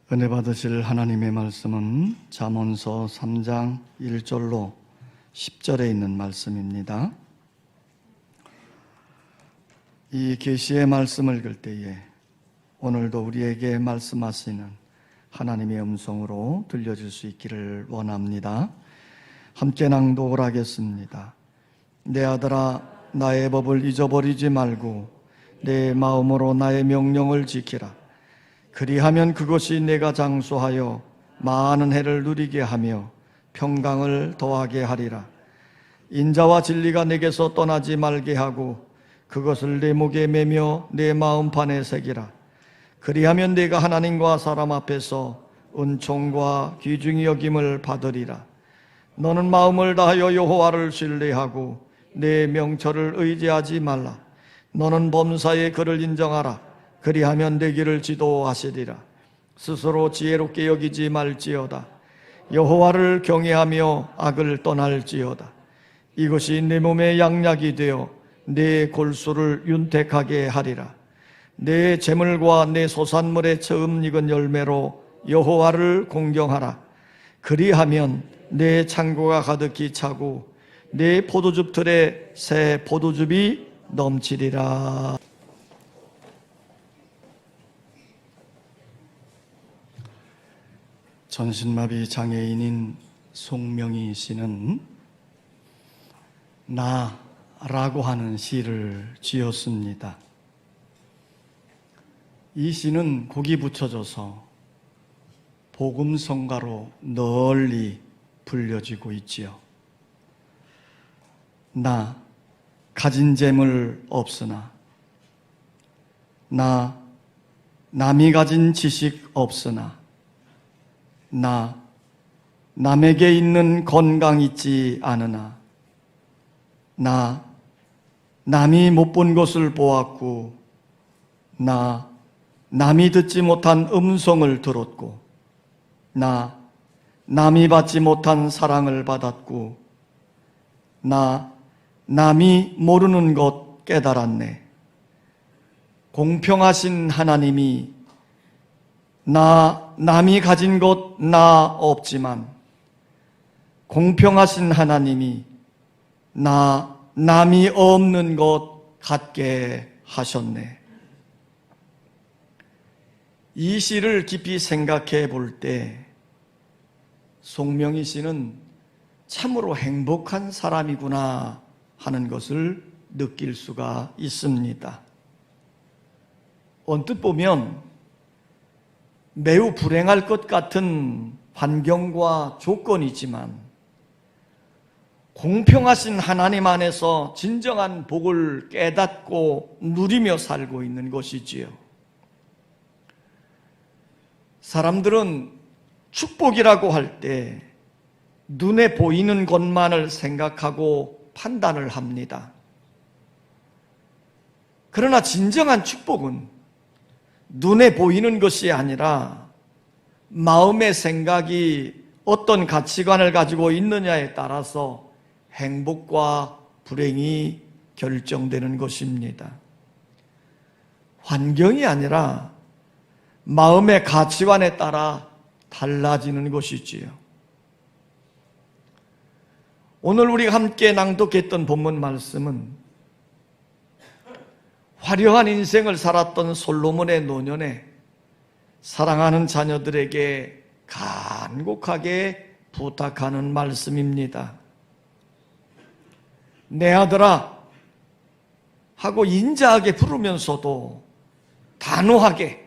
은혜 받으실 하나님의 말씀은 잠언서 3장 1절로 10절에 있는 말씀입니다. 이 계시의 말씀을 읽을 때에 오늘도 우리에게 말씀하시는 하나님의 음성으로 들려질 수 있기를 원합니다. 함께 낭독을 하겠습니다. 내 아들아, 나의 법을 잊어버리지 말고 내 마음으로 나의 명령을 지키라. 그리하면 그것이 내가 장수하여 많은 해를 누리게 하며 평강을 더하게 하리라. 인자와 진리가 내게서 떠나지 말게 하고 그것을 내 목에 매며 내 마음판에 새기라. 그리하면 내가 하나님과 사람 앞에서 은총과 귀중히 여김을 받으리라. 너는 마음을 다하여 여호와를 신뢰하고 내 명철을 의지하지 말라. 너는 범사에 그를 인정하라. 그리하면 내 길을 지도하시리라. 스스로 지혜롭게 여기지 말지어다. 여호와를 경외하며 악을 떠날지어다. 이것이 내 몸의 양약이 되어 내 골수를 윤택하게 하리라. 내 재물과 내 소산물의 처음 익은 열매로 여호와를 공경하라. 그리하면 내 창고가 가득히 차고 내 포도즙 틀에 새 포도즙이 넘치리라. 전신마비 장애인인 송명희 씨는 나라고 하는 시를 지었습니다. 이 시는 곡이 붙여져서 복음성가로 널리 불려지고 있지요. 나 가진 재물 없으나, 나 남이 가진 지식 없으나, 나 남에게 있는 건강 있지 않으나, 나 남이 못 본 것을 보았고, 나 남이 듣지 못한 음성을 들었고, 나 남이 받지 못한 사랑을 받았고, 나 남이 모르는 것 깨달았네. 공평하신 하나님이 남이 가진 것 나 없지만 공평하신 하나님이 남이 없는 것 갖게 하셨네. 이 시를 깊이 생각해 볼 때 송명희 씨는 참으로 행복한 사람이구나 하는 것을 느낄 수가 있습니다. 언뜻 보면 매우 불행할 것 같은 환경과 조건이지만 공평하신 하나님 안에서 진정한 복을 깨닫고 누리며 살고 있는 것이지요. 사람들은 축복이라고 할 때 눈에 보이는 것만을 생각하고 판단을 합니다. 그러나 진정한 축복은 눈에 보이는 것이 아니라 마음의 생각이 어떤 가치관을 가지고 있느냐에 따라서 행복과 불행이 결정되는 것입니다. 환경이 아니라 마음의 가치관에 따라 달라지는 것이지요. 오늘 우리가 함께 낭독했던 본문 말씀은 화려한 인생을 살았던 솔로몬의 노년에 사랑하는 자녀들에게 간곡하게 부탁하는 말씀입니다. 내 아들아 하고 인자하게 부르면서도 단호하게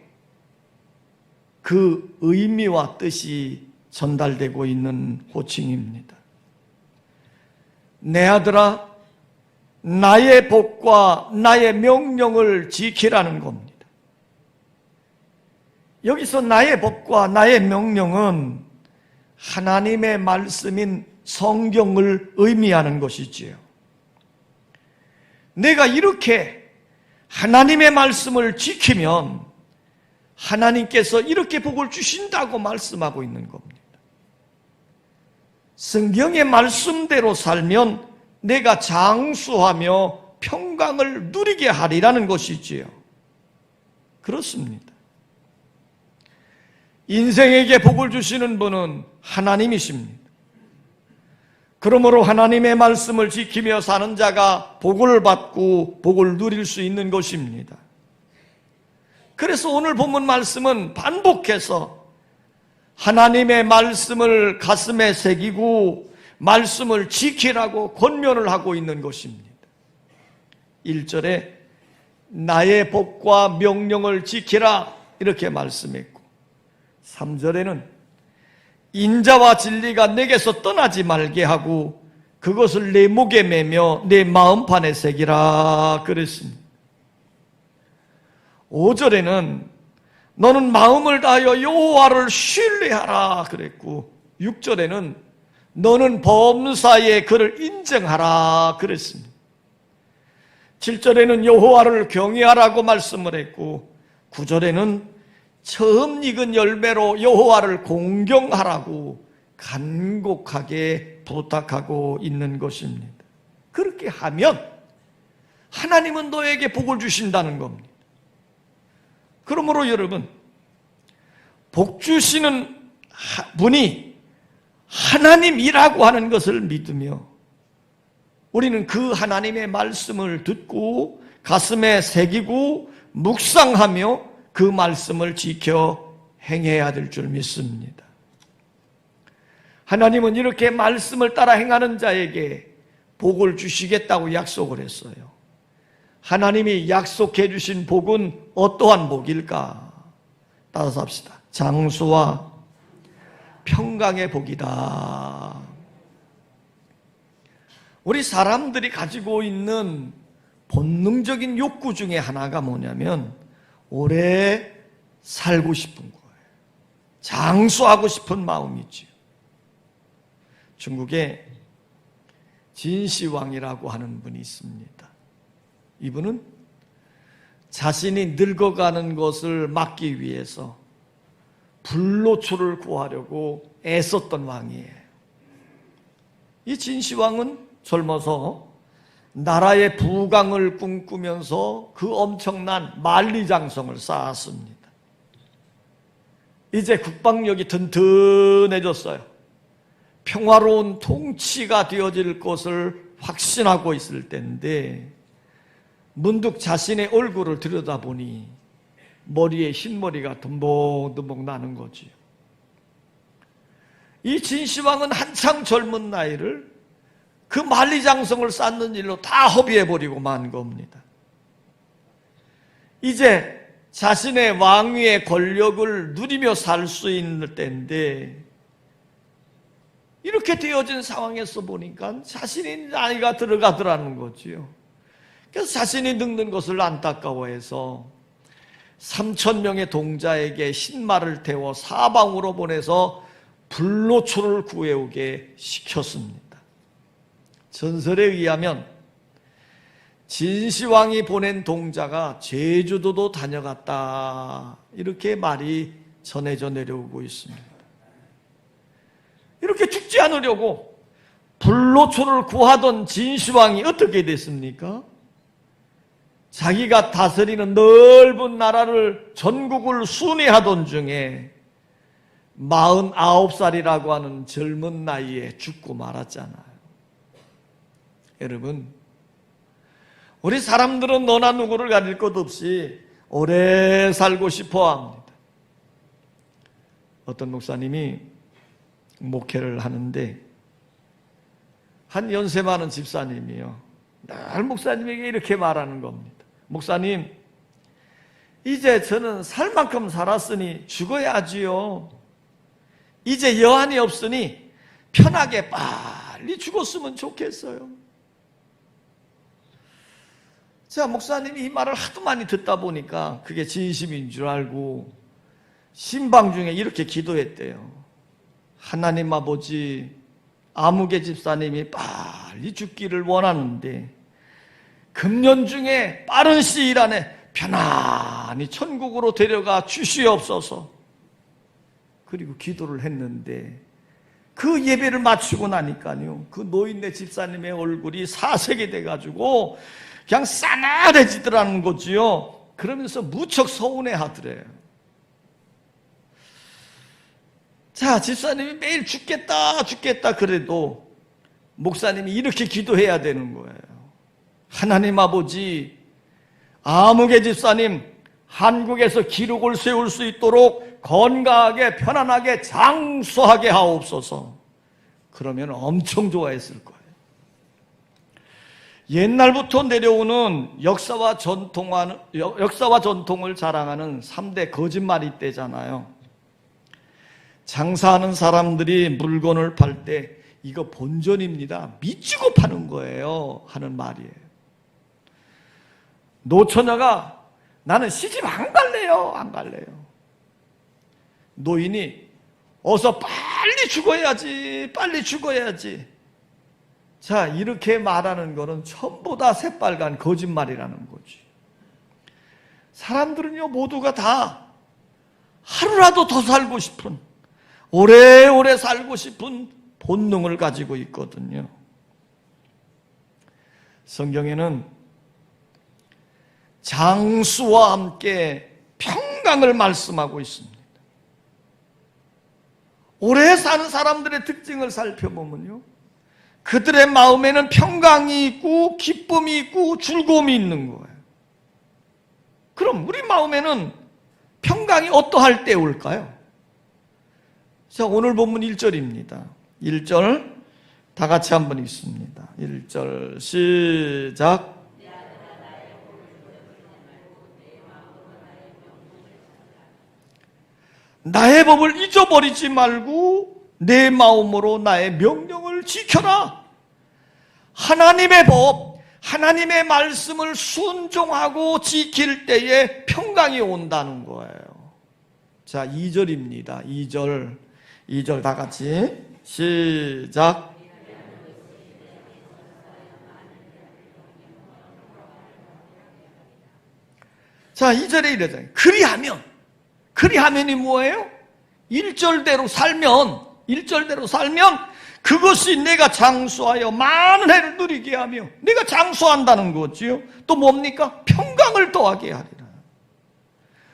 그 의미와 뜻이 전달되고 있는 호칭입니다. 내 아들아, 나의 법과 나의 명령을 지키라는 겁니다. 여기서 나의 법과 나의 명령은 하나님의 말씀인 성경을 의미하는 것이지요. 내가 이렇게 하나님의 말씀을 지키면 하나님께서 이렇게 복을 주신다고 말씀하고 있는 겁니다. 성경의 말씀대로 살면 내가 장수하며 평강을 누리게 하리라는 것이지요. 그렇습니다. 인생에게 복을 주시는 분은 하나님이십니다. 그러므로 하나님의 말씀을 지키며 사는 자가 복을 받고 복을 누릴 수 있는 것입니다. 그래서 오늘 본문 말씀은 반복해서 하나님의 말씀을 가슴에 새기고 말씀을 지키라고 권면을 하고 있는 것입니다. 1절에 나의 법과 명령을 지키라 이렇게 말씀했고, 3절에는 인자와 진리가 내게서 떠나지 말게 하고 그것을 내 목에 매며 내 마음판에 새기라 그랬습니다. 5절에는 너는 마음을 다하여 여호와를 신뢰하라 그랬고, 6절에는 너는 범사에 그를 인정하라 그랬습니다. 7절에는 여호와를 경외하라고 말씀을 했고, 9절에는 처음 익은 열매로 여호와를 공경하라고 간곡하게 부탁하고 있는 것입니다. 그렇게 하면 하나님은 너에게 복을 주신다는 겁니다. 그러므로 여러분, 복 주시는 분이 하나님이라고 하는 것을 믿으며 우리는 그 하나님의 말씀을 듣고 가슴에 새기고 묵상하며 그 말씀을 지켜 행해야 될 줄 믿습니다. 하나님은 이렇게 말씀을 따라 행하는 자에게 복을 주시겠다고 약속을 했어요. 하나님이 약속해 주신 복은 어떠한 복일까? 따라서 합시다. 장수와 평강의 복이다. 우리 사람들이 가지고 있는 본능적인 욕구 중에 하나가 뭐냐면 오래 살고 싶은 거예요. 장수하고 싶은 마음이죠. 중국에 진시황이라고 하는 분이 있습니다. 이분은 자신이 늙어가는 것을 막기 위해서 불로초를 구하려고 애썼던 왕이에요. 이 진시황은 젊어서 나라의 부강을 꿈꾸면서 그 엄청난 만리장성을 쌓았습니다. 이제 국방력이 튼튼해졌어요. 평화로운 통치가 되어질 것을 확신하고 있을 때인데 문득 자신의 얼굴을 들여다보니 머리에 흰머리가 듬벅듬벅 나는 거지요. 이 진시황은 한창 젊은 나이를 그 만리장성을 쌓는 일로 다 허비해버리고 만 겁니다. 이제 자신의 왕위의 권력을 누리며 살 수 있는 때인데 이렇게 되어진 상황에서 보니까 자신이 나이가 들어가더라는 거지요. 그래서 자신이 늙는 것을 안타까워해서 3,000명의 동자에게 흰말을 태워 사방으로 보내서 불로초를 구해오게 시켰습니다. 전설에 의하면 진시황이 보낸 동자가 제주도도 다녀갔다 이렇게 말이 전해져 내려오고 있습니다. 이렇게 죽지 않으려고 불로초를 구하던 진시황이 어떻게 됐습니까? 자기가 다스리는 넓은 나라를 전국을 순회하던 중에 49살이라고 하는 젊은 나이에 죽고 말았잖아요. 여러분, 우리 사람들은 너나 누구를 가릴 것 없이 오래 살고 싶어 합니다. 어떤 목사님이 목회를 하는데 한 연세 많은 집사님이요, 늘 목사님에게 이렇게 말하는 겁니다. 목사님, 이제 저는 살 만큼 살았으니 죽어야지요. 이제 여한이 없으니 편하게 빨리 죽었으면 좋겠어요. 자, 목사님이 이 말을 하도 많이 듣다 보니까 그게 진심인 줄 알고 신방 중에 이렇게 기도했대요. 하나님 아버지, 아무개 집사님이 빨리 죽기를 원하는데 금년 중에 빠른 시일 안에 편안히 천국으로 데려가 주시옵소서. 그리고 기도를 했는데 그 예배를 마치고 나니까요, 그 노인네 집사님의 얼굴이 사색이 돼가지고 그냥 싸늘해지더라는 거지요. 그러면서 무척 서운해 하더래요. 자, 집사님이 매일 죽겠다 죽겠다 그래도 목사님이 이렇게 기도해야 되는 거예요. 하나님 아버지, 아무개 집사님 한국에서 기록을 세울 수 있도록 건강하게 편안하게 장수하게 하옵소서. 그러면 엄청 좋아했을 거예요. 옛날부터 내려오는 역사와 전통을 자랑하는 3대 거짓말이 때잖아요. 장사하는 사람들이 물건을 팔 때 이거 본전입니다, 미치고 파는 거예요 하는 말이에요. 노처녀가 나는 시집 안 갈래요, 안 갈래요. 노인이 어서 빨리 죽어야지, 빨리 죽어야지. 자, 이렇게 말하는 거는 전부 다 새빨간 거짓말이라는 거지. 사람들은요, 모두가 다 하루라도 더 살고 싶은, 오래오래 살고 싶은 본능을 가지고 있거든요. 성경에는 장수와 함께 평강을 말씀하고 있습니다. 오래 사는 사람들의 특징을 살펴보면요, 그들의 마음에는 평강이 있고 기쁨이 있고 즐거움이 있는 거예요. 그럼 우리 마음에는 평강이 어떠할 때 올까요? 자, 오늘 본문 1절입니다. 1절 다 같이 한번 읽습니다. 1절 시작. 나의 법을 잊어버리지 말고 내 마음으로 나의 명령을 지켜라. 하나님의 법, 하나님의 말씀을 순종하고 지킬 때에 평강이 온다는 거예요. 자, 2절입니다. 2절 다 같이 시작. 자, 2절에 이러잖아요. 그리하면이 뭐예요? 1절대로 살면 그것이 내가 장수하여 많은 해를 누리게 하며, 내가 장수한다는 거지요. 또 뭡니까? 평강을 더하게 하리라.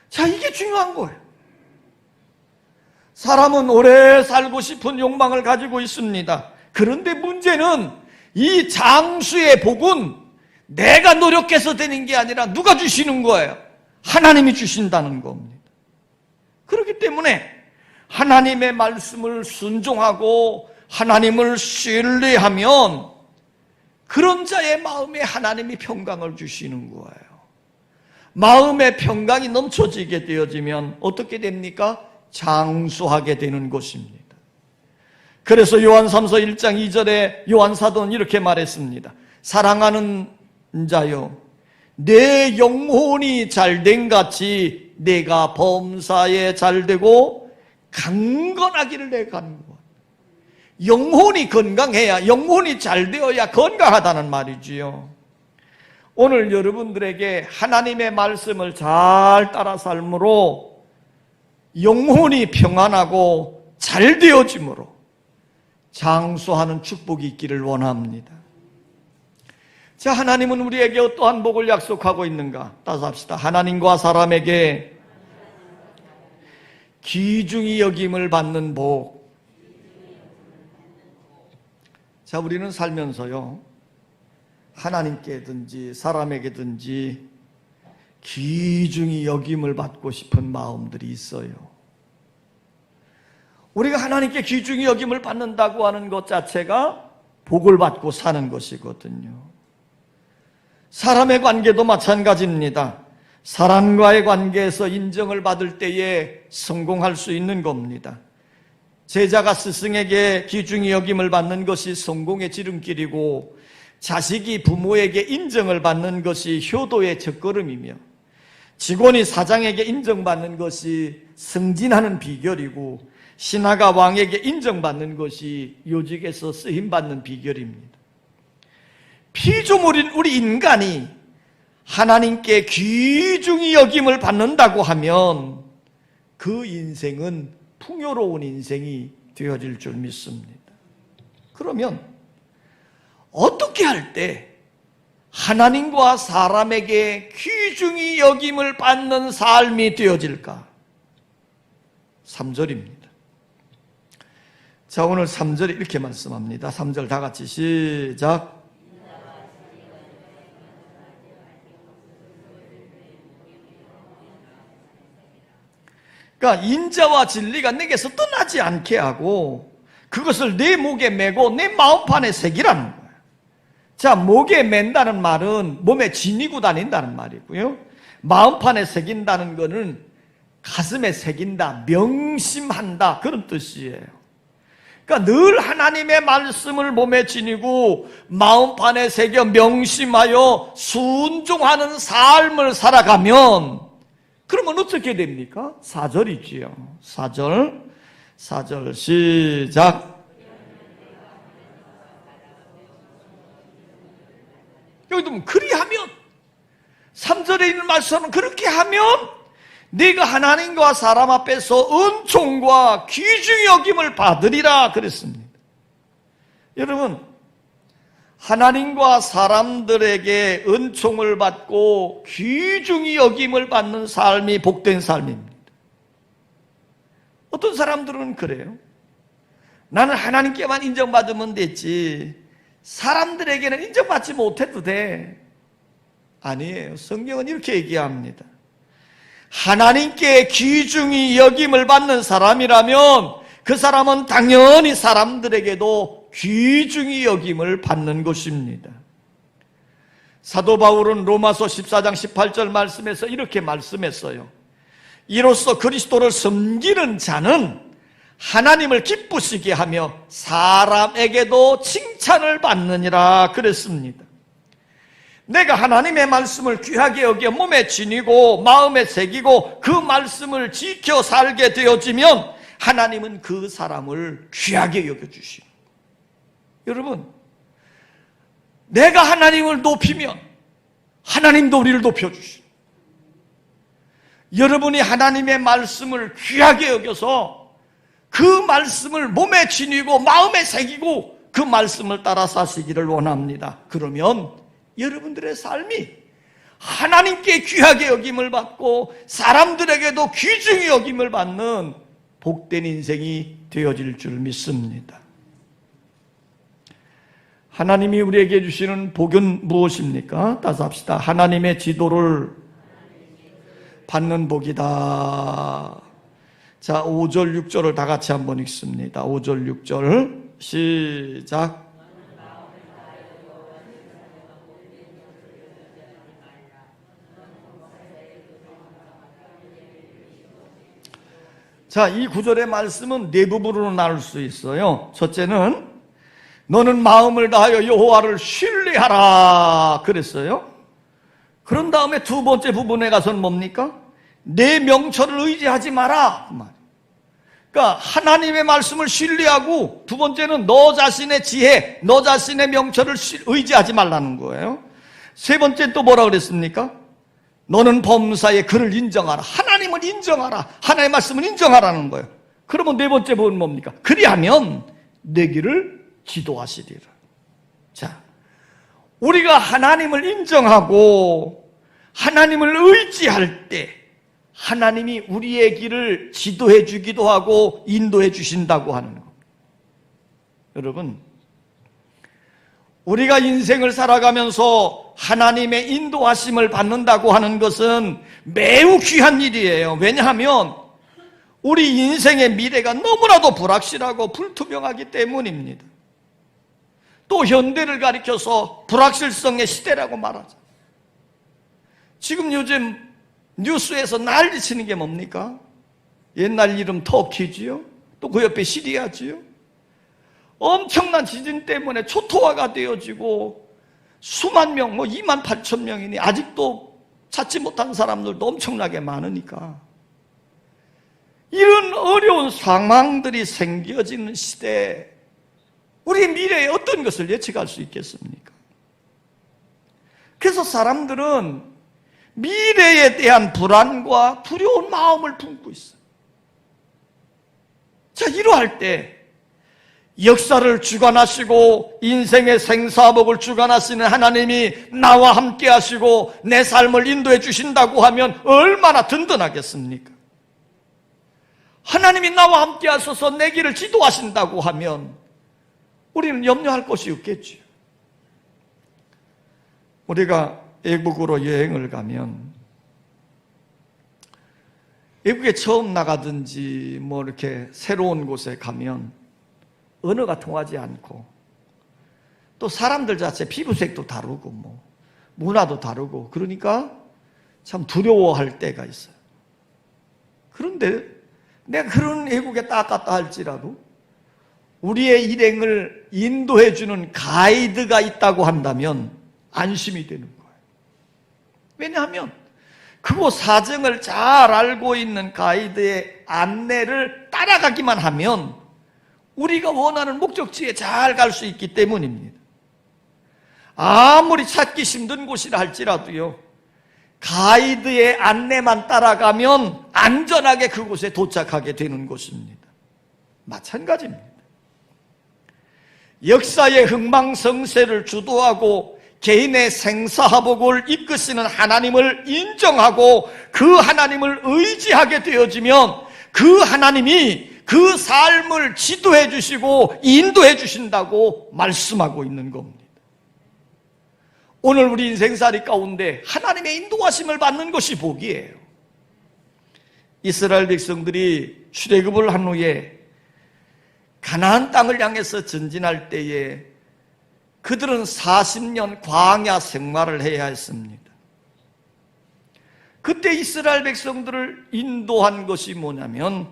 자, 이게 중요한 거예요. 사람은 오래 살고 싶은 욕망을 가지고 있습니다. 그런데 문제는 이 장수의 복은 내가 노력해서 되는 게 아니라 누가 주시는 거예요? 하나님이 주신다는 겁니다. 그렇기 때문에 하나님의 말씀을 순종하고 하나님을 신뢰하면 그런 자의 마음에 하나님이 평강을 주시는 거예요. 마음의 평강이 넘쳐지게 되어지면 어떻게 됩니까? 장수하게 되는 것입니다. 그래서 요한삼서 1장 2절에 요한사도는 이렇게 말했습니다. 사랑하는 자여, 내 영혼이 잘된 같이 내가 범사에 잘되고 강건하기를 내가 하는 것. 영혼이 건강해야, 영혼이 잘되어야 건강하다는 말이지요. 오늘 여러분들에게 하나님의 말씀을 잘 따라 삶으로 영혼이 평안하고 잘되어짐으로 장수하는 축복이 있기를 원합니다. 자, 하나님은 우리에게 어떠한 복을 약속하고 있는가? 따서 합시다. 하나님과 사람에게 귀중히 여김을 받는 복. 자, 우리는 살면서요, 하나님께든지 사람에게든지 귀중히 여김을 받고 싶은 마음들이 있어요. 우리가 하나님께 귀중히 여김을 받는다고 하는 것 자체가 복을 받고 사는 것이거든요. 사람의 관계도 마찬가지입니다. 사람과의 관계에서 인정을 받을 때에 성공할 수 있는 겁니다. 제자가 스승에게 귀중히 여김을 받는 것이 성공의 지름길이고, 자식이 부모에게 인정을 받는 것이 효도의 첫걸음이며, 직원이 사장에게 인정받는 것이 승진하는 비결이고, 신하가 왕에게 인정받는 것이 요직에서 쓰임받는 비결입니다. 피조물인 우리 인간이 하나님께 귀중히 여김을 받는다고 하면 그 인생은 풍요로운 인생이 되어질 줄 믿습니다. 그러면 어떻게 할 때 하나님과 사람에게 귀중히 여김을 받는 삶이 되어질까? 3절입니다. 자, 오늘 3절에 이렇게 말씀합니다. 3절 다 같이 시작. 그러니까 인자와 진리가 내게서 떠나지 않게 하고 그것을 내 목에 메고 내 마음판에 새기라는 거예요. 자, 목에 맨다는 말은 몸에 지니고 다닌다는 말이고요. 마음판에 새긴다는 것은 가슴에 새긴다, 명심한다, 그런 뜻이에요. 그러니까 늘 하나님의 말씀을 몸에 지니고 마음판에 새겨 명심하여 순종하는 삶을 살아가면 그러면 어떻게 됩니까? 4절이지요. 4절 시작. 여기도 보면 그리하면 3절에 있는 말씀은 그렇게 하면 네가 하나님과 사람 앞에서 은총과 귀중히 여김을 받으리라 그랬습니다. 여러분, 하나님과 사람들에게 은총을 받고 귀중히 여김을 받는 삶이 복된 삶입니다. 어떤 사람들은 그래요. 나는 하나님께만 인정받으면 됐지 사람들에게는 인정받지 못해도 돼. 아니에요. 성경은 이렇게 얘기합니다. 하나님께 귀중히 여김을 받는 사람이라면 그 사람은 당연히 사람들에게도 귀중히 여김을 받는 것입니다. 사도 바울은 로마서 14장 18절 말씀에서 이렇게 말씀했어요. 이로써 그리스도를 섬기는 자는 하나님을 기쁘시게 하며 사람에게도 칭찬을 받느니라 그랬습니다. 내가 하나님의 말씀을 귀하게 여겨 몸에 지니고 마음에 새기고 그 말씀을 지켜 살게 되어지면 하나님은 그 사람을 귀하게 여겨주시고, 여러분, 내가 하나님을 높이면 하나님도 우리를 높여주시고, 여러분이 하나님의 말씀을 귀하게 여겨서 그 말씀을 몸에 지니고 마음에 새기고 그 말씀을 따라 사시기를 원합니다. 그러면 여러분들의 삶이 하나님께 귀하게 여김을 받고 사람들에게도 귀중히 여김을 받는 복된 인생이 되어질 줄 믿습니다. 하나님이 우리에게 주시는 복은 무엇입니까? 따서 합시다. 하나님의 지도를 받는 복이다. 자, 5절 6절을 다 같이 한번 읽습니다. 5절 6절 시작. 자, 이 구절의 말씀은 네 부분으로 나눌 수 있어요. 첫째는 너는 마음을 다하여 여호와를 신뢰하라 그랬어요. 그런 다음에 두 번째 부분에 가서는 뭡니까? 내 명철을 의지하지 마라. 그러니까 하나님의 말씀을 신뢰하고, 두 번째는 너 자신의 지혜, 너 자신의 명철을 의지하지 말라는 거예요. 세 번째 또 뭐라 그랬습니까? 너는 범사에 그를 인정하라. 하나님을 인정하라. 하나님의 말씀을 인정하라는 거예요. 그러면 네 번째 부분은 뭡니까? 그리하면 내 길을 지도하시리라. 자, 우리가 하나님을 인정하고 하나님을 의지할 때 하나님이 우리의 길을 지도해 주기도 하고 인도해 주신다고 하는 겁니다. 여러분, 우리가 인생을 살아가면서 하나님의 인도하심을 받는다고 하는 것은 매우 귀한 일이에요. 왜냐하면 우리 인생의 미래가 너무나도 불확실하고 불투명하기 때문입니다. 또 현대를 가리켜서 불확실성의 시대라고 말하죠. 지금 요즘 뉴스에서 난리치는 게 뭡니까? 옛날 이름 터키지요? 또 그 옆에 시리아지요? 엄청난 지진 때문에 초토화가 되어지고 수만 명, 2만 8천 명이니 아직도 찾지 못한 사람들도 엄청나게 많으니까 이런 어려운 상황들이 생겨지는 시대에 우리 미래에 어떤 것을 예측할 수 있겠습니까? 그래서 사람들은 미래에 대한 불안과 두려운 마음을 품고 있어요. 자, 이러할 때 역사를 주관하시고 인생의 생사복을 주관하시는 하나님이 나와 함께 하시고 내 삶을 인도해 주신다고 하면 얼마나 든든하겠습니까? 하나님이 나와 함께 하셔서 내 길을 지도하신다고 하면 우리는 염려할 것이 없겠지요. 우리가 외국으로 여행을 가면 외국에 처음 나가든지 뭐 이렇게 새로운 곳에 가면 언어가 통하지 않고 또 사람들 자체 피부색도 다르고 뭐 문화도 다르고 그러니까 참 두려워할 때가 있어요. 그런데 내가 그런 외국에 딱 갔다 할지라도 우리의 일행을 인도해 주는 가이드가 있다고 한다면 안심이 되는 거예요. 왜냐하면 그곳 사정을 잘 알고 있는 가이드의 안내를 따라가기만 하면 우리가 원하는 목적지에 잘 갈 수 있기 때문입니다. 아무리 찾기 힘든 곳이라 할지라도요, 가이드의 안내만 따라가면 안전하게 그곳에 도착하게 되는 것입니다. 마찬가지입니다. 역사의 흥망성쇠를 주도하고 개인의 생사화복을 이끄시는 하나님을 인정하고 그 하나님을 의지하게 되어지면 그 하나님이 그 삶을 지도해 주시고 인도해 주신다고 말씀하고 있는 겁니다. 오늘 우리 인생살이 가운데 하나님의 인도하심을 받는 것이 복이에요. 이스라엘 백성들이 출애굽을 한 후에 가나안 땅을 향해서 전진할 때에 그들은 40년 광야 생활을 해야 했습니다. 그때 이스라엘 백성들을 인도한 것이 뭐냐면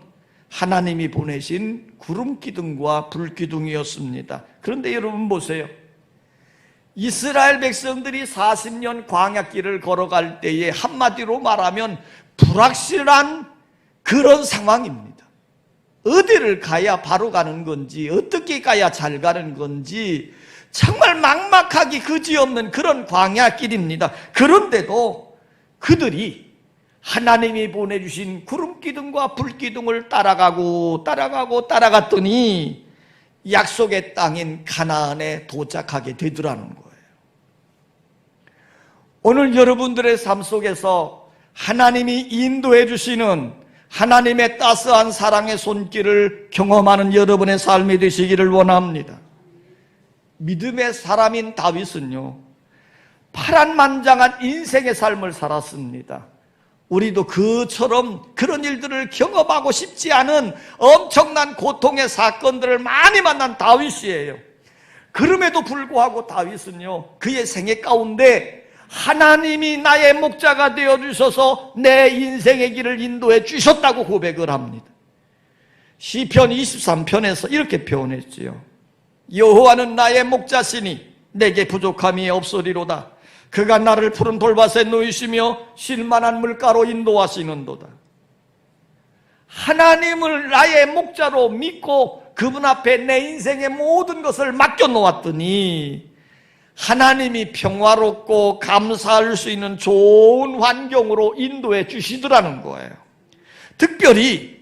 하나님이 보내신 구름기둥과 불기둥이었습니다. 그런데 여러분 보세요. 이스라엘 백성들이 40년 광야길을 걸어갈 때에 한마디로 말하면 불확실한 그런 상황입니다. 어디를 가야 바로 가는 건지 어떻게 가야 잘 가는 건지 정말 막막하기 그지없는 그런 광야길입니다. 그런데도 그들이 하나님이 보내주신 구름기둥과 불기둥을 따라갔더니 약속의 땅인 가나안에 도착하게 되더라는 거예요. 오늘 여러분들의 삶 속에서 하나님이 인도해 주시는 하나님의 따스한 사랑의 손길을 경험하는 여러분의 삶이 되시기를 원합니다. 믿음의 사람인 다윗은요, 파란만장한 인생의 삶을 살았습니다. 우리도 그처럼 그런 일들을 경험하고 싶지 않은 엄청난 고통의 사건들을 많이 만난 다윗이에요. 그럼에도 불구하고 다윗은요, 그의 생애 가운데 하나님이 나의 목자가 되어주셔서 내 인생의 길을 인도해 주셨다고 고백을 합니다. 시편 23편에서 이렇게 표현했지요. 여호와는 나의 목자시니 내게 부족함이 없으리로다. 그가 나를 푸른 돌밭에 누이시며 쉴만한 물가로 인도하시는도다. 하나님을 나의 목자로 믿고 그분 앞에 내 인생의 모든 것을 맡겨놓았더니 하나님이 평화롭고 감사할 수 있는 좋은 환경으로 인도해 주시더라는 거예요. 특별히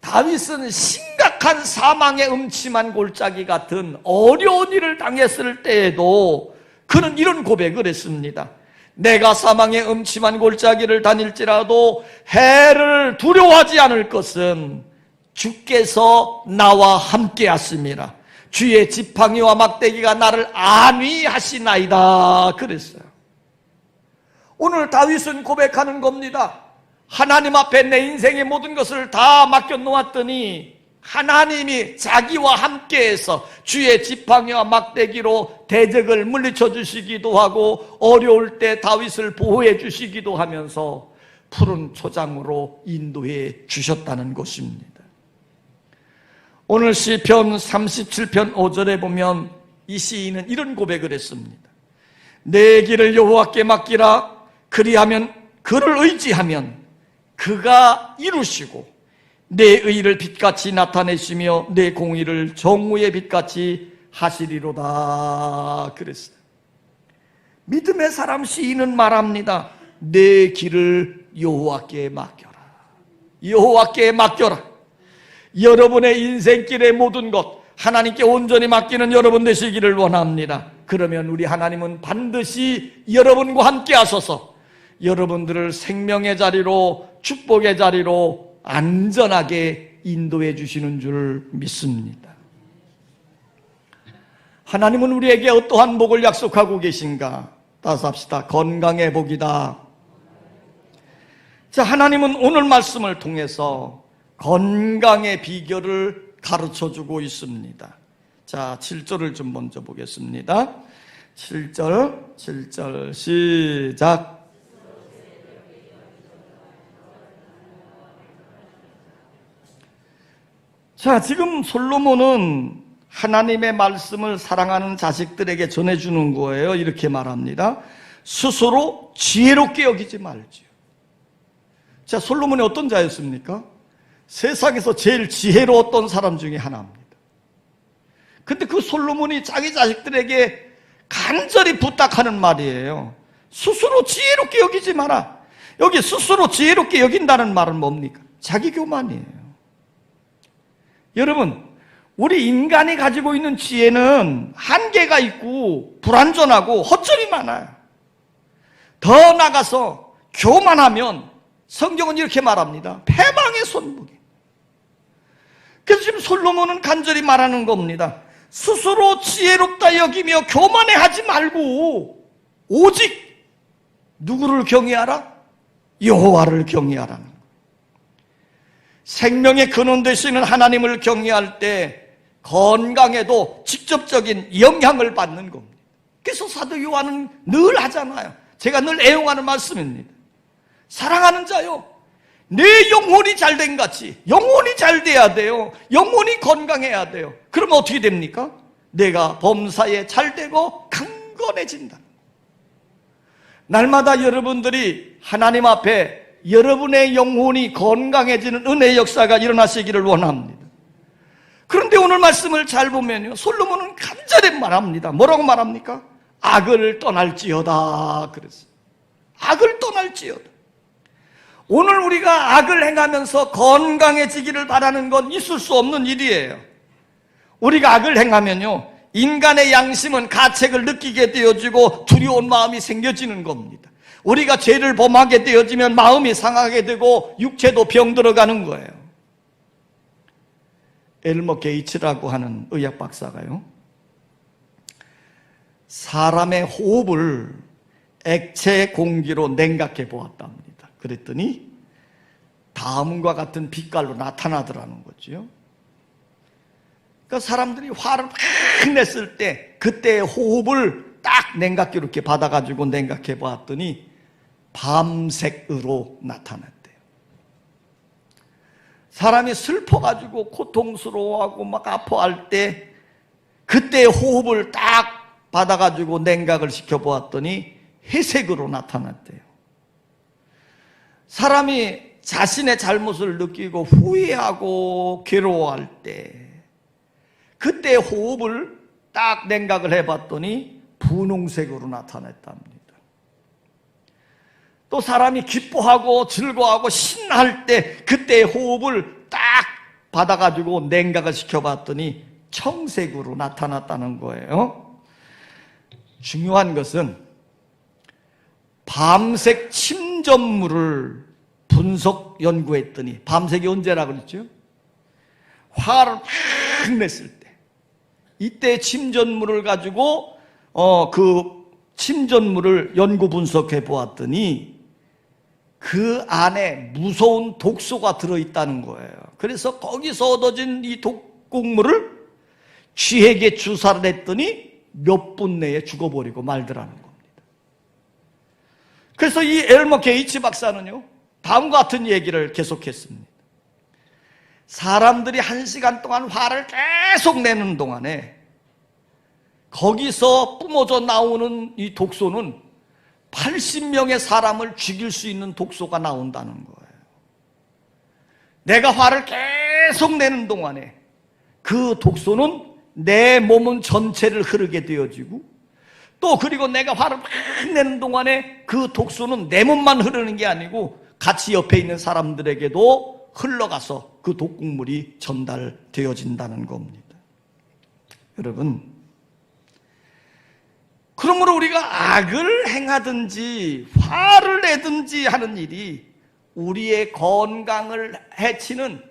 다윗은 심각한 사망의 음침한 골짜기 같은 어려운 일을 당했을 때에도 그는 이런 고백을 했습니다. 내가 사망의 음침한 골짜기를 다닐지라도 해를 두려워하지 않을 것은 주께서 나와 함께 하심이라. 주의 지팡이와 막대기가 나를 안위하시나이다 그랬어요. 오늘 다윗은 고백하는 겁니다. 하나님 앞에 내 인생의 모든 것을 다 맡겨놓았더니 하나님이 자기와 함께해서 주의 지팡이와 막대기로 대적을 물리쳐 주시기도 하고 어려울 때 다윗을 보호해 주시기도 하면서 푸른 초장으로 인도해 주셨다는 것입니다. 오늘 시편 37편 5절에 보면 이 시인은 이런 고백을 했습니다. 내 길을 여호와께 맡기라. 그리하면 그를 의지하면 그가 이루시고 내 의를 빛같이 나타내시며 내 공의를 정오의 빛같이 하시리로다 그랬어요. 믿음의 사람 시인은 말합니다. 내 길을 여호와께 맡겨라. 여호와께 맡겨라. 여러분의 인생길의 모든 것 하나님께 온전히 맡기는 여러분 되시기를 원합니다. 그러면 우리 하나님은 반드시 여러분과 함께 하셔서 여러분들을 생명의 자리로 축복의 자리로 안전하게 인도해 주시는 줄 믿습니다. 하나님은 우리에게 어떠한 복을 약속하고 계신가? 따라서 합시다. 건강의 복이다. 자, 하나님은 오늘 말씀을 통해서 건강의 비결을 가르쳐주고 있습니다. 자, 7절을 좀 먼저 보겠습니다. 7절 시작. 자, 지금 솔로몬은 하나님의 말씀을 사랑하는 자식들에게 전해주는 거예요. 이렇게 말합니다. 스스로 지혜롭게 여기지 말지요. 자, 솔로몬이 어떤 자였습니까? 세상에서 제일 지혜로웠던 사람 중에 하나입니다. 근데 그 솔로몬이 자기 자식들에게 간절히 부탁하는 말이에요. 스스로 지혜롭게 여기지 마라. 여기 스스로 지혜롭게 여긴다는 말은 뭡니까? 자기 교만이에요. 여러분, 우리 인간이 가지고 있는 지혜는 한계가 있고 불완전하고 허점이 많아요. 더 나가서 교만하면 성경은 이렇게 말합니다. 패망의 손목이. 그래서 지금 솔로몬은 간절히 말하는 겁니다. 스스로 지혜롭다 여기며 교만해하지 말고 오직 누구를 경외하라? 여호와를 경외하라는 거예요. 생명의 근원 되시는 하나님을 경외할 때 건강에도 직접적인 영향을 받는 겁니다. 그래서 사도 요한은 늘 하잖아요. 제가 늘 애용하는 말씀입니다. 사랑하는 자요, 내 영혼이 잘된 같이 영혼이 잘 돼야 돼요. 영혼이 건강해야 돼요. 그러면 어떻게 됩니까? 내가 범사에 잘되고 강건해진다. 날마다 여러분들이 하나님 앞에 여러분의 영혼이 건강해지는 은혜의 역사가 일어나시기를 원합니다. 그런데 오늘 말씀을 잘 보면요, 솔로몬은 간절히 말합니다. 뭐라고 말합니까? 악을 떠날지어다 그랬어요. 악을 떠날지어다. 오늘 우리가 악을 행하면서 건강해지기를 바라는 건 있을 수 없는 일이에요. 우리가 악을 행하면요, 인간의 양심은 가책을 느끼게 되어지고 두려운 마음이 생겨지는 겁니다. 우리가 죄를 범하게 되어지면 마음이 상하게 되고 육체도 병들어가는 거예요. 엘머 게이츠라고 하는 의학 박사가요, 사람의 호흡을 액체 공기로 냉각해 보았답니다. 그랬더니 다음과 같은 빛깔로 나타나더라는 거죠. 그러니까 사람들이 화를 막 냈을 때 그때의 호흡을 딱 냉각기 이렇게 받아가지고 냉각해 보았더니 밤색으로 나타났대요. 사람이 슬퍼가지고 고통스러워하고 막 아파할 때 그때의 호흡을 딱 받아가지고 냉각을 시켜보았더니 회색으로 나타났대요. 사람이 자신의 잘못을 느끼고 후회하고 괴로워할 때 그때의 호흡을 딱 냉각을 해봤더니 분홍색으로 나타났답니다. 또 사람이 기뻐하고 즐거워하고 신날 때 그때의 호흡을 딱 받아가지고 냉각을 시켜봤더니 청색으로 나타났다는 거예요. 중요한 것은 밤색 침전물을 분석 연구했더니, 밤색이 언제라고 그랬죠? 화를 확 냈을 때, 이때 침전물을 가지고 그 침전물을 연구 분석해 보았더니 그 안에 무서운 독소가 들어있다는 거예요. 그래서 거기서 얻어진 이 독극물을 쥐에게 주사를 했더니 몇 분 내에 죽어버리고 말더라는 겁니다. 그래서 이 엘머 게이츠 박사는요, 다음과 같은 얘기를 계속했습니다. 사람들이 1시간 동안 화를 계속 내는 동안에 거기서 뿜어져 나오는 이 독소는 80명의 사람을 죽일 수 있는 독소가 나온다는 거예요. 내가 화를 계속 내는 동안에 그 독소는 내 몸은 전체를 흐르게 되어지고, 또 그리고 내가 화를 막 내는 동안에 그 독소는 내 몸만 흐르는 게 아니고 같이 옆에 있는 사람들에게도 흘러가서 그 독극물이 전달되어진다는 겁니다. 여러분, 그러므로 우리가 악을 행하든지 화를 내든지 하는 일이 우리의 건강을 해치는,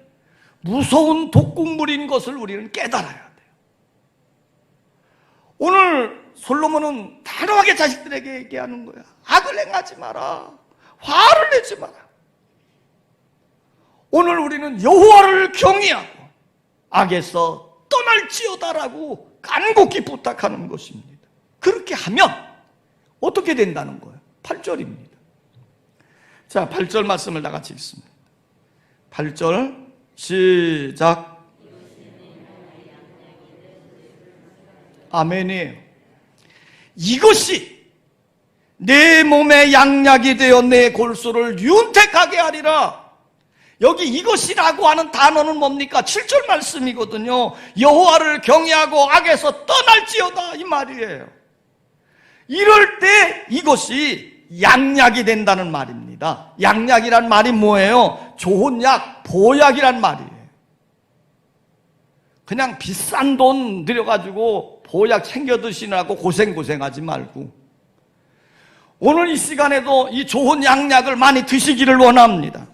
무서운 독극물인 것을 우리는 깨달아야 돼요. 오늘 솔로몬은 단호하게 자식들에게 얘기하는 거야. 악을 행하지 마라. 화를 내지 마라. 오늘 우리는 여호와를 경외하고 악에서 떠날지어다라고 간곡히 부탁하는 것입니다. 그렇게 하면 어떻게 된다는 거예요? 8절입니다. 자, 8절 말씀을 다 같이 읽습니다. 8절 시작. 아멘이에요. 이것이 내 몸의 양약이 되어 내 골수를 윤택하게 하리라. 여기 이것이라고 하는 단어는 뭡니까? 7절 말씀이거든요. 여호와를 경외하고 악에서 떠날지어다 이 말이에요. 이럴 때 이것이 양약이 된다는 말입니다. 양약이란 말이 뭐예요? 좋은 약, 보약이란 말이에요. 그냥 비싼 돈 들여가지고 보약 챙겨 드시느라고 고생하지 말고 오늘 이 시간에도 이 좋은 양약을 많이 드시기를 원합니다.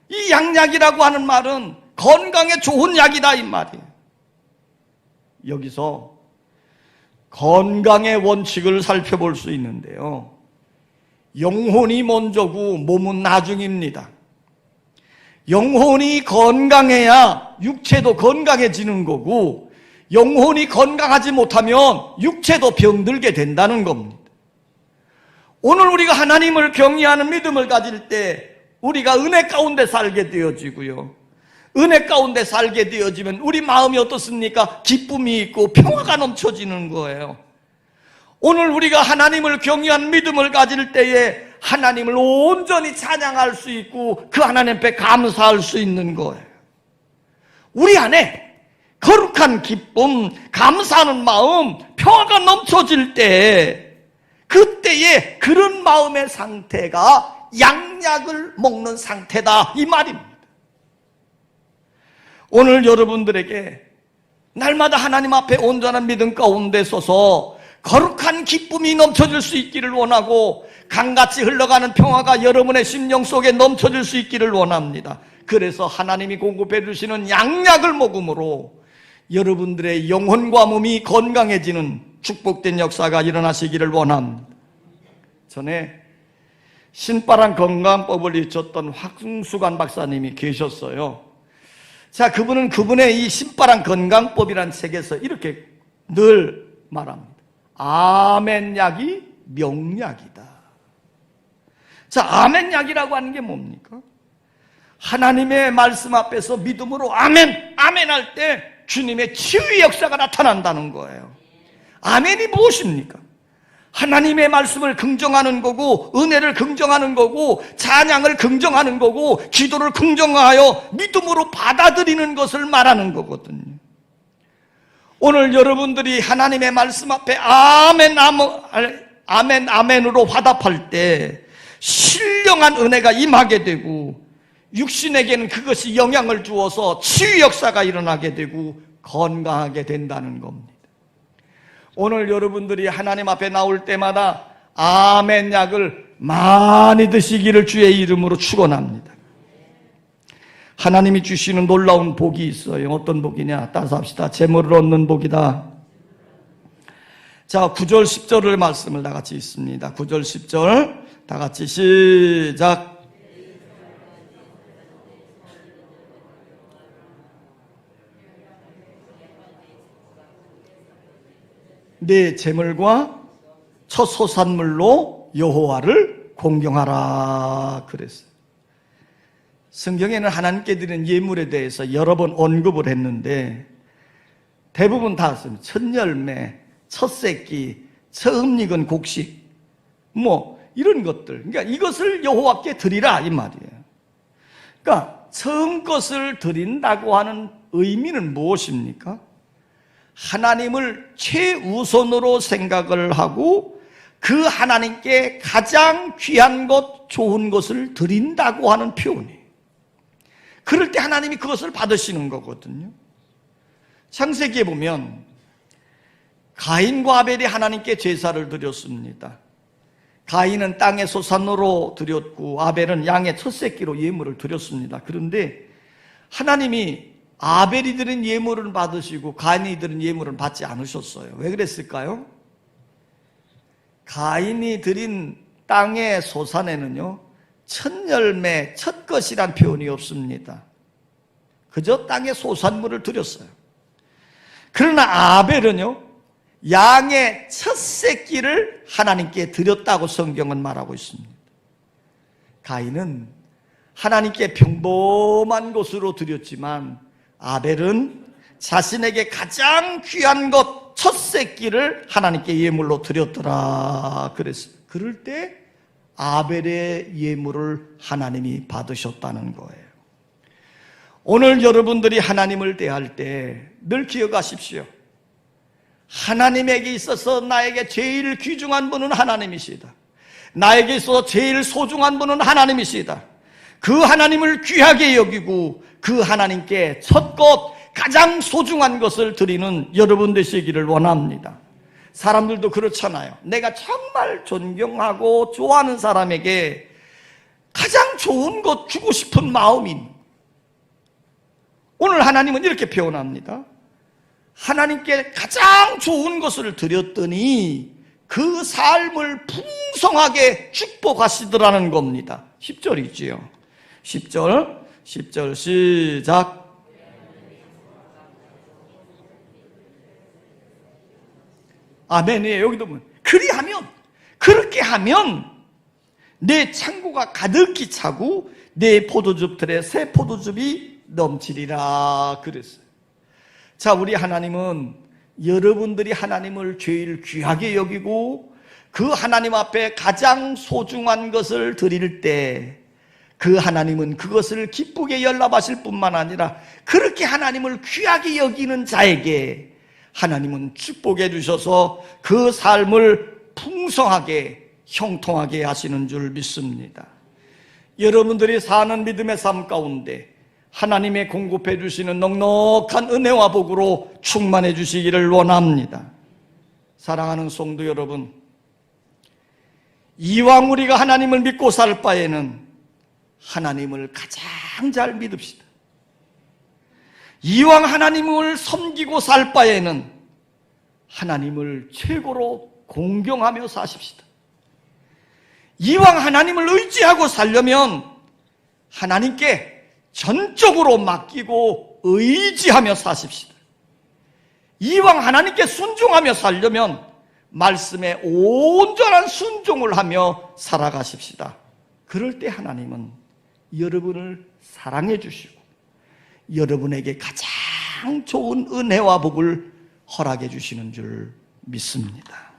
이 양약이라고 하는 말은 건강에 좋은 약이다 이 말이에요. 여기서 건강의 원칙을 살펴볼 수 있는데요. 영혼이 먼저고 몸은 나중입니다. 영혼이 건강해야 육체도 건강해지는 거고 영혼이 건강하지 못하면 육체도 병들게 된다는 겁니다. 오늘 우리가 하나님을 경외하는 믿음을 가질 때 우리가 은혜 가운데 살게 되어지고요. 은혜 가운데 살게 되어지면 우리 마음이 어떻습니까? 기쁨이 있고 평화가 넘쳐지는 거예요. 오늘 우리가 하나님을 경외한 믿음을 가질 때에 하나님을 온전히 찬양할 수 있고 그 하나님 앞에 감사할 수 있는 거예요. 우리 안에 거룩한 기쁨, 감사하는 마음, 평화가 넘쳐질 때 그때에 그런 마음의 상태가 양약을 먹는 상태다 이 말입니다. 오늘 여러분들에게 날마다 하나님 앞에 온전한 믿음 가운데 서서 거룩한 기쁨이 넘쳐질 수 있기를 원하고 강같이 흘러가는 평화가 여러분의 심령 속에 넘쳐질 수 있기를 원합니다. 그래서 하나님이 공급해 주시는 양약을 먹음으로 여러분들의 영혼과 몸이 건강해지는 축복된 역사가 일어나시기를 원합니다. 전에 신바람 건강법을 익혔던 황수관 박사님이 계셨어요. 자, 그분은 그분의 이 신바람 건강법이라는 책에서 이렇게 늘 말합니다. 아멘약이 명약이다. 자, 아멘약이라고 하는 게 뭡니까? 하나님의 말씀 앞에서 믿음으로 아멘, 아멘 할 때 주님의 치유의 역사가 나타난다는 거예요. 아멘이 무엇입니까? 하나님의 말씀을 긍정하는 거고 은혜를 긍정하는 거고 찬양을 긍정하는 거고 기도를 긍정하여 믿음으로 받아들이는 것을 말하는 거거든요. 오늘 여러분들이 하나님의 말씀 앞에 아멘, 아멘, 아멘으로 화답할 때 신령한 은혜가 임하게 되고 육신에게는 그것이 영향을 주어서 치유 역사가 일어나게 되고 건강하게 된다는 겁니다. 오늘 여러분들이 하나님 앞에 나올 때마다 아멘 약을 많이 드시기를 주의 이름으로 축원합니다. 하나님이 주시는 놀라운 복이 있어요. 어떤 복이냐? 따라서 합시다. 재물을 얻는 복이다. 자, 9절 10절의 말씀을 다 같이 읽습니다. 9절 10절 다 같이 시작. 내 재물과 첫 소산물로 여호와를 공경하라 그랬어요. 성경에는 하나님께 드리는 예물에 대해서 여러 번 언급을 했는데 대부분 다 씁니다. 첫 열매, 첫 새끼, 처음 익은 곡식 뭐 이런 것들. 그러니까 이것을 여호와께 드리라 이 말이에요. 그러니까 처음 것을 드린다고 하는 의미는 무엇입니까? 하나님을 최우선으로 생각을 하고 그 하나님께 가장 귀한 것, 좋은 것을 드린다고 하는 표현이에요. 그럴 때 하나님이 그것을 받으시는 거거든요. 창세기에 보면 가인과 아벨이 하나님께 제사를 드렸습니다. 가인은 땅의 소산으로 드렸고 아벨은 양의 첫 새끼로 예물을 드렸습니다. 그런데 하나님이 아벨이 드린 예물은 받으시고 가인이 드린 예물은 받지 않으셨어요. 왜 그랬을까요? 가인이 드린 땅의 소산에는요, 첫 열매, 첫 것이란 표현이 없습니다. 그저 땅의 소산물을 드렸어요. 그러나 아벨은요, 양의 첫 새끼를 하나님께 드렸다고 성경은 말하고 있습니다. 가인은 하나님께 평범한 것으로 드렸지만 아벨은 자신에게 가장 귀한 것 첫 새끼를 하나님께 예물로 드렸더라 그랬어요. 그럴 때 아벨의 예물을 하나님이 받으셨다는 거예요. 오늘 여러분들이 하나님을 대할 때 늘 기억하십시오. 하나님에게 있어서 나에게 제일 귀중한 분은 하나님이시다. 나에게 있어서 제일 소중한 분은 하나님이시다. 그 하나님을 귀하게 여기고 그 하나님께 첫 것, 가장 소중한 것을 드리는 여러분 되시기를 원합니다. 사람들도 그렇잖아요. 내가 정말 존경하고 좋아하는 사람에게 가장 좋은 것 주고 싶은 마음이, 오늘 하나님은 이렇게 표현합니다. 하나님께 가장 좋은 것을 드렸더니 그 삶을 풍성하게 축복하시더라는 겁니다. 10절이지요. 10절 시작. 아멘이에요. 여기도 보면 그렇게 하면 내 창고가 가득히 차고 내 포도즙 틀에 새 포도즙이 넘치리라 그랬어요. 자, 우리 하나님은 여러분들이 하나님을 제일 귀하게 여기고 그 하나님 앞에 가장 소중한 것을 드릴 때 그 하나님은 그것을 기쁘게 연락하실 뿐만 아니라 그렇게 하나님을 귀하게 여기는 자에게 하나님은 축복해 주셔서 그 삶을 풍성하게 형통하게 하시는 줄 믿습니다. 여러분들이 사는 믿음의 삶 가운데 하나님의 공급해 주시는 넉넉한 은혜와 복으로 충만해 주시기를 원합니다. 사랑하는 성도 여러분, 이왕 우리가 하나님을 믿고 살 바에는 하나님을 가장 잘 믿읍시다. 이왕 하나님을 섬기고 살 바에는 하나님을 최고로 공경하며 사십시다. 이왕 하나님을 의지하고 살려면 하나님께 전적으로 맡기고 의지하며 사십시다. 이왕 하나님께 순종하며 살려면 말씀에 온전한 순종을 하며 살아가십시다. 그럴 때 하나님은 여러분을 사랑해 주시고 여러분에게 가장 좋은 은혜와 복을 허락해 주시는 줄 믿습니다.